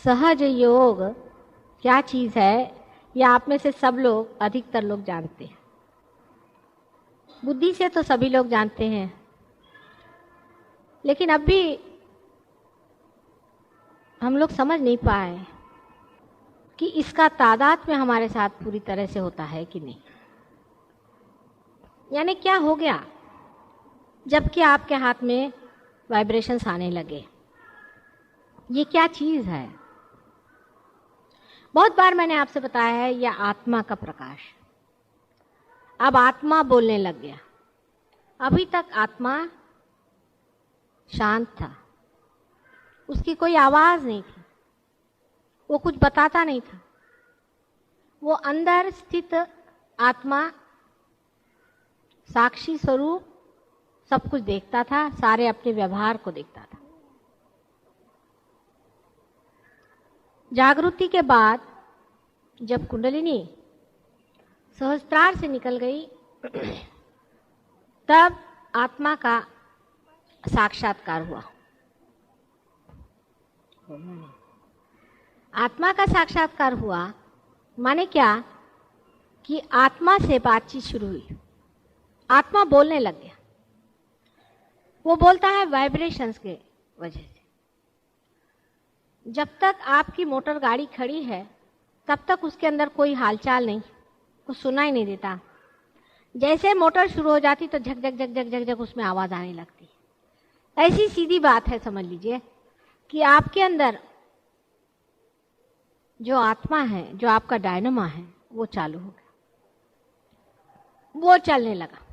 सहज योग क्या चीज़ है, यह आप में से सब लोग, अधिकतर लोग जानते हैं। बुद्धि से तो सभी लोग जानते हैं, लेकिन अब भी हम लोग समझ नहीं पाए कि इसका तादाद में हमारे साथ पूरी तरह से होता है कि नहीं। यानी क्या हो गया जबकि आपके हाथ में वाइब्रेशंस आने लगे, ये क्या चीज़ है? बहुत बार मैंने आपसे बताया है, यह आत्मा का प्रकाश। अब आत्मा बोलने लग गया। अभी तक आत्मा शांत था, उसकी कोई आवाज नहीं थी, वो कुछ बताता नहीं था। वो अंदर स्थित आत्मा साक्षी स्वरूप सब कुछ देखता था, सारे अपने व्यवहार को देखता था। जागृति के बाद जब कुंडलिनी सहस्त्रार से निकल गई, तब आत्मा का साक्षात्कार हुआ। आत्मा का साक्षात्कार हुआ माने क्या कि आत्मा से बातचीत शुरू हुई, आत्मा बोलने लग गया। वो बोलता है वाइब्रेशंस के वजह से। जब तक आपकी मोटर गाड़ी खड़ी है तब तक उसके अंदर कोई हालचाल नहीं, कुछ सुनाई नहीं देता। जैसे मोटर शुरू हो जाती तो झक झक झक झक झक झक उसमें आवाज आने लगती। ऐसी सीधी बात है, समझ लीजिए कि आपके अंदर जो आत्मा है, जो आपका डायनामा है, वो चालू हो गया, वो चलने लगा।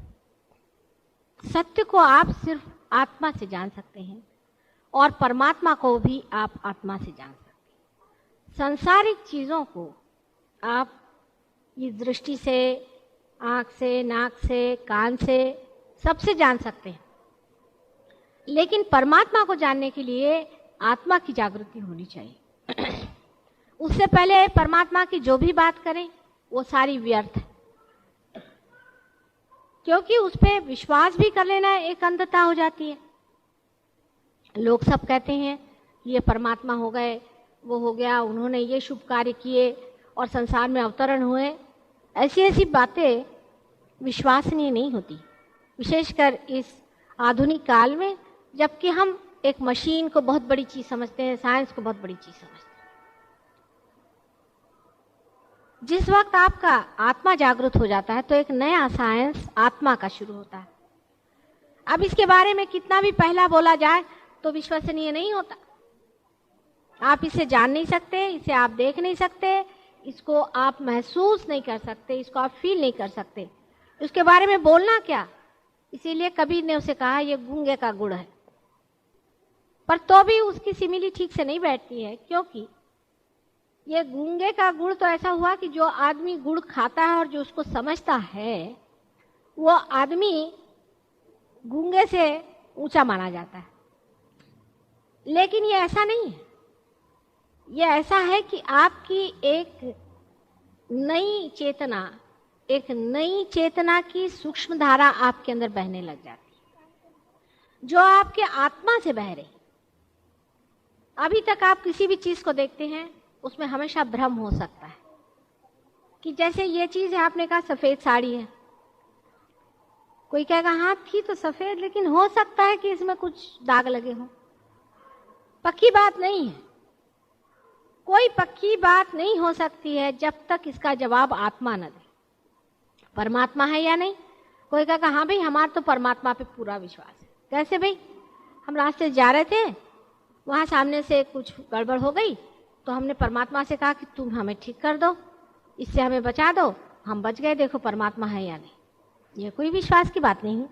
सत्य को आप सिर्फ आत्मा से जान सकते हैं और परमात्मा को भी आप आत्मा से जान सकते हैं। सांसारिक चीजों को आप इस दृष्टि से, आंख से, नाक से, कान से, सबसे जान सकते हैं, लेकिन परमात्मा को जानने के लिए आत्मा की जागृति होनी चाहिए। उससे पहले परमात्मा की जो भी बात करें वो सारी व्यर्थ है, क्योंकि उस पर विश्वास भी कर लेना एक अंधता हो जाती है। लोग सब कहते हैं ये परमात्मा हो गए, वो हो गया, उन्होंने ये शुभ कार्य किए और संसार में अवतरण हुए। ऐसी ऐसी बातें विश्वसनीय नहीं होती, विशेषकर इस आधुनिक काल में, जबकि हम एक मशीन को बहुत बड़ी चीज समझते हैं, साइंस को बहुत बड़ी चीज समझते हैं। जिस वक्त आपका आत्मा जागृत हो जाता है तो एक नया साइंस आत्मा का शुरू होता है। अब इसके बारे में कितना भी पहला बोला जाए तो विश्वसनीय नहीं होता। आप इसे जान नहीं सकते, इसे आप देख नहीं सकते, इसको आप महसूस नहीं कर सकते, इसको आप फील नहीं कर सकते। उसके बारे में बोलना क्या? इसीलिए कबीर ने उसे कहा ये गूंगे का गुड़ है। पर तो भी उसकी सिमिली ठीक से नहीं बैठती है, क्योंकि ये गूंगे का गुड़ तो ऐसा हुआ कि जो आदमी गुड़ खाता है और जो उसको समझता है वो आदमी गूंगे से ऊंचा माना जाता है। लेकिन ये ऐसा नहीं है, ये ऐसा है कि आपकी एक नई चेतना, एक नई चेतना की सूक्ष्म धारा आपके अंदर बहने लग जाती है, जो आपके आत्मा से बह रही। अभी तक आप किसी भी चीज को देखते हैं उसमें हमेशा भ्रम हो सकता है कि जैसे ये चीज है, आपने कहा सफेद साड़ी है, कोई कहेगा हाँ थी तो सफेद, लेकिन हो सकता है कि इसमें कुछ दाग लगे हों। पक्की बात नहीं है, कोई पक्की बात नहीं हो सकती है जब तक इसका जवाब आत्मा न दे। परमात्मा है या नहीं? कोई कहेगा हाँ भाई हमारा तो परमात्मा पे पूरा विश्वास है। कैसे भाई? हम रास्ते से जा रहे थे, वहां सामने से कुछ गड़बड़ हो गई तो हमने परमात्मा से कहा कि तुम हमें ठीक कर दो, इससे हमें बचा दो, हम बच गए। देखो परमात्मा है या नहीं। ये कोई विश्वास की बात नहीं है,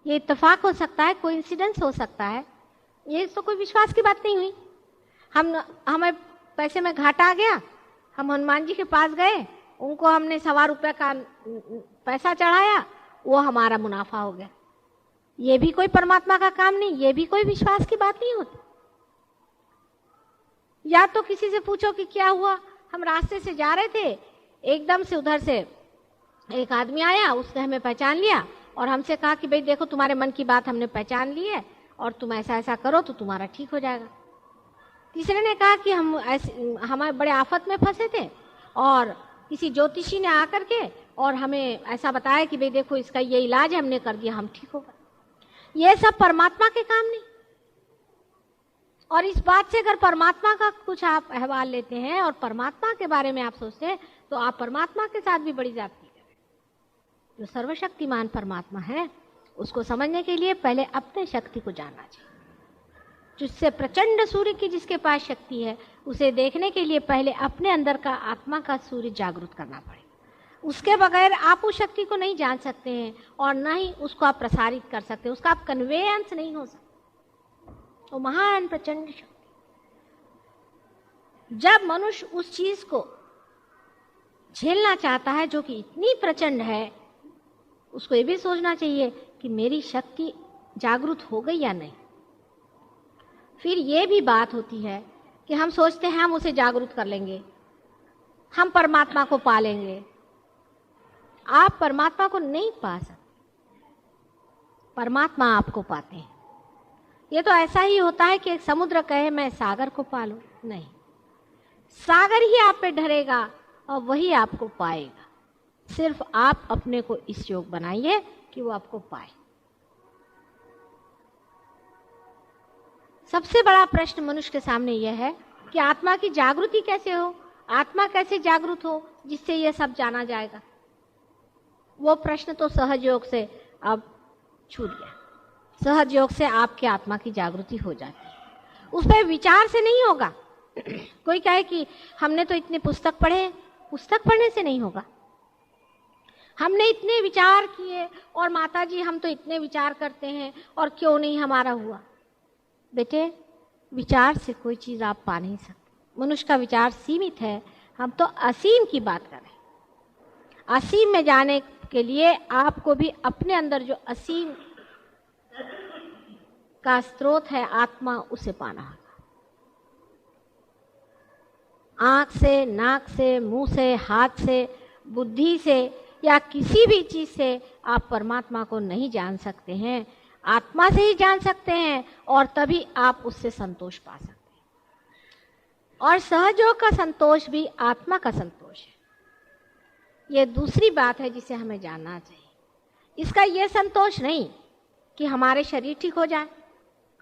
ये इत्तेफाक हो सकता है, कोइंसिडेंस हो सकता है, ये तो कोई विश्वास की बात नहीं हुई। हमें पैसे में घाटा आ गया, हम हनुमान जी के पास गए, उनको हमने ₹1.25 का पैसा चढ़ाया, वो हमारा मुनाफा हो गया। ये भी कोई परमात्मा का काम नहीं, ये भी कोई विश्वास की बात नहीं होती। या तो किसी से पूछो कि क्या हुआ, हम रास्ते से जा रहे थे, एकदम से उधर से एक आदमी आया, उसने हमें पहचान लिया और हमसे कहा कि भाई देखो तुम्हारे मन की बात हमने पहचान ली है और तुम ऐसा ऐसा करो तो तुम्हारा ठीक हो जाएगा। तीसरे ने कहा कि हमारे बड़े आफत में फंसे थे और किसी ज्योतिषी ने आकर के और हमें ऐसा बताया कि भाई देखो इसका ये इलाज हमने कर दिया, हम ठीक हो गए। ये सब परमात्मा के काम नहीं। और इस बात से अगर परमात्मा का कुछ आप अहवाल लेते हैं और परमात्मा के बारे में आप सोचते हैं तो आप परमात्मा के साथ भी बड़ी ज्यादती कर रहे हैं। जो सर्वशक्तिमान परमात्मा है उसको समझने के लिए पहले अपने शक्ति को जानना चाहिए। जिससे प्रचंड सूर्य की जिसके पास शक्ति है उसे देखने के लिए पहले अपने अंदर का आत्मा का सूर्य जागृत करना पड़ेगा। उसके बगैर आप उस शक्ति को नहीं जान सकते हैं और ना ही उसको आप प्रसारित कर सकते हैं, उसका आप कन्वेयंस नहीं हो सकता। वो महान प्रचंड शक्ति, जब मनुष्य उस चीज को झेलना चाहता है जो कि इतनी प्रचंड है, उसको ये भी सोचना चाहिए कि मेरी शक्ति जागृत हो गई या नहीं। फिर ये भी बात होती है कि हम सोचते हैं हम उसे जागृत कर लेंगे, हम परमात्मा को पा लेंगे। आप परमात्मा को नहीं पा सकते, परमात्मा आपको पाते हैं। ये तो ऐसा ही होता है कि एक समुद्र कहे मैं सागर को पा लूं, नहीं, सागर ही आप पे ढरेगा और वही आपको पाएगा। सिर्फ आप अपने को इस योग बनाइए कि वो आपको पाए। सबसे बड़ा प्रश्न मनुष्य के सामने यह है कि आत्मा की जागृति कैसे हो, आत्मा कैसे जागृत हो जिससे यह सब जाना जाएगा। वो प्रश्न तो सहज योग से अब छूट गया। सहज योग से आपके आत्मा की जागृति हो जाती है, उस पर विचार से नहीं होगा। कोई कहे कि हमने तो इतने पुस्तक पढ़े, पुस्तक पढ़ने से नहीं होगा। हमने इतने विचार किए और माता जी हम तो इतने विचार करते हैं और क्यों नहीं हमारा हुआ। बेटे, विचार से कोई चीज आप पा नहीं सकते। मनुष्य का विचार सीमित है, हम तो असीम की बात कर रहे हैं। असीम में जाने के लिए आपको भी अपने अंदर जो असीम का स्रोत है आत्मा, उसे पाना होगा। आंख से, नाक से, मुंह से, हाथ से, बुद्धि से या किसी भी चीज से आप परमात्मा को नहीं जान सकते हैं। आत्मा से ही जान सकते हैं और तभी आप उससे संतोष पा सकते हैं। और सहयोग का संतोष भी आत्मा का संतोष है। यह दूसरी बात है जिसे हमें जानना चाहिए। इसका यह संतोष नहीं कि हमारे शरीर ठीक हो जाए,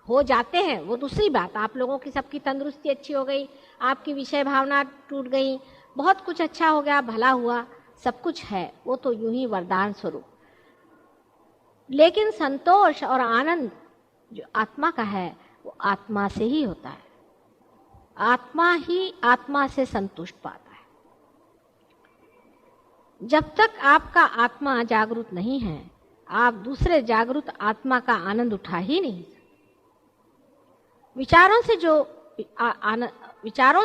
हो जाते हैं, वो दूसरी बात। आप लोगों की सबकी तंदुरुस्ती अच्छी हो गई, आपकी विषय भावना टूट गई, बहुत कुछ अच्छा हो गया, भला हुआ, सब कुछ है, वो तो यूं ही वरदान स्वरूप। लेकिन संतोष और आनंद जो आत्मा का है वो आत्मा से ही होता है। आत्मा ही आत्मा से संतुष्ट पाता है। जब तक आपका आत्मा जागृत नहीं है, आप दूसरे जागृत आत्मा का आनंद उठा ही नहीं सकते। विचारों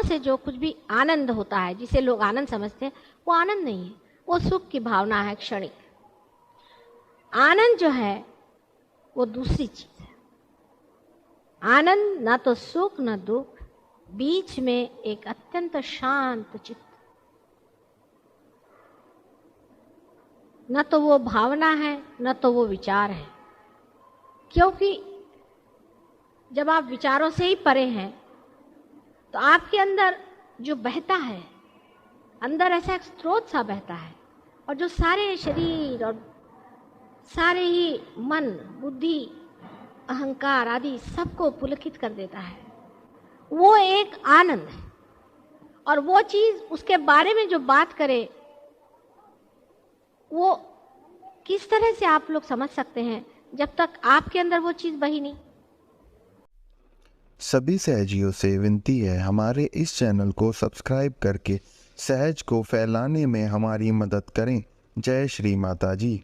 से जो कुछ भी आनंद होता है, जिसे लोग आनंद समझते हैं, वो आनंद नहीं है, वो सुख की भावना है, क्षणिक। आनंद जो है वो दूसरी चीज है। आनंद ना तो सुख न दुख, बीच में एक अत्यंत शांत चित्त। न तो वो भावना है न तो वो विचार है, क्योंकि जब आप विचारों से ही परे हैं तो आपके अंदर जो बहता है, अंदर ऐसा एक स्रोत सा बहता है और जो सारे शरीर और सारे ही मन, बुद्धि, अहंकार आदि सबको पुलकित कर देता है, वो एक आनंद है। और वो चीज, उसके बारे में जो बात करे, वो किस तरह से आप लोग समझ सकते हैं जब तक आपके अंदर वो चीज बही नहीं। सभी सहजियों से विनती है, हमारे इस चैनल को सब्सक्राइब करके सहज को फैलाने में हमारी मदद करें। जय श्री माता जी।